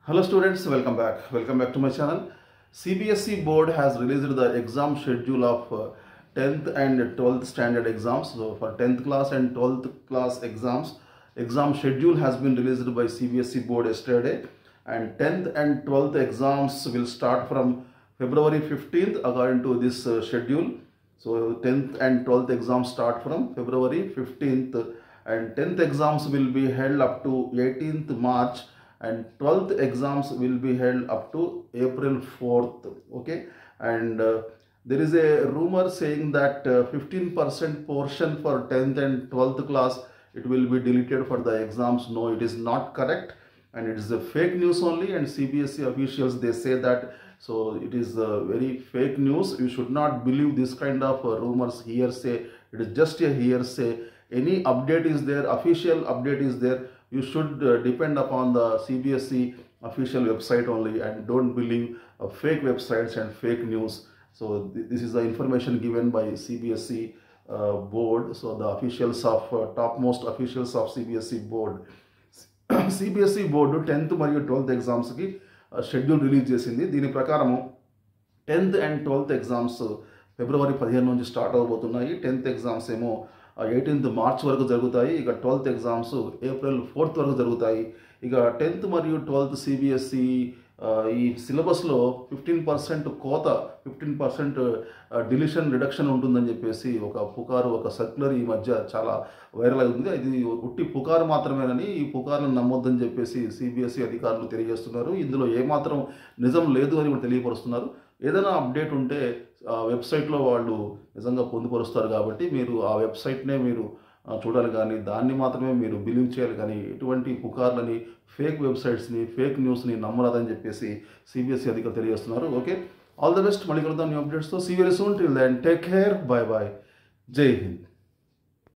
Hello students, welcome back. Welcome back to my channel. CBSE board has released the exam schedule of 10th and 12th standard exams. So for 10th class and 12th class exam schedule has been released by CBSE board yesterday, and 10th and 12th exams will start from February 15th according to this schedule. So 10th and 12th exams start from February 15th, and 10th exams will be held up to 18th March, and 12th exams will be held up to April 4th. Okay, and there is a rumor saying that 15% portion for 10th and 12th class, it will be deleted for the exams. No, it is not correct, and it is a fake news only, and CBSE officials, they say that. So it is very fake news. You should not believe this kind of rumors, hearsay. It is just a hearsay. Any update is there, official update is there, you should depend upon the CBSE official website only, and don't believe fake websites and fake news. So this is the information given by CBSE board. So the officials of topmost officials of CBSE board. CBSE board 10th మరియు 12th exams కి schedule release చేసింది. దీని ప్రకారము 10th and 12th exams ఫిబ్రవరి 15 నుంచి start అవబోతున్నాయి. 10th exams ఏమో 18th March వరకు జరుగుతాయి. ఇక 12th ఎగ్జామ్స్ ఏప్రిల్ 4th వరకు జరుగుతాయి. ఇక 10th మరియు 12th సిబిఎస్ఈ ఈ సిలబస్లో 15% కోత, 15% డిలిషన్ రిడక్షన్ ఉంటుందని చెప్పేసి ఒక పుకారు, ఒక సర్క్యులర్ ఈ మధ్య చాలా వైరల్ అవుతుంది. ఇది ఉట్టి పుకారు మాత్రమేనని, ఈ పుకారును నమ్మొద్దని చెప్పేసి సిబిఎస్ఈ అధికారులు తెలియజేస్తున్నారు. ఇందులో ఏమాత్రం నిజం లేదు అని కూడా తెలియపరుస్తున్నారు. ఏదైనా అప్డేట్ ఉంటే వెబ్సైట్లో వాళ్ళు నిజంగా పొందుపరుస్తారు, కాబట్టి మీరు ఆ వెబ్సైట్నే మీరు చూడాలి, కానీ దాన్ని మాత్రమే మీరు బిలీవ్ చేయాలి. కానీ ఎటువంటి పుకార్లని, ఫేక్ వెబ్సైట్స్ని, ఫేక్ న్యూస్ని నమ్మరాదని చెప్పేసి సిబిఎస్ఈ అధికారులు తెలియజేస్తున్నారు. Okay, all the best. మళ్ళీ కలుద్దాం న్యూ అప్డేట్స్తో. See very soon. Till then take care, bye bye, Jai Hind.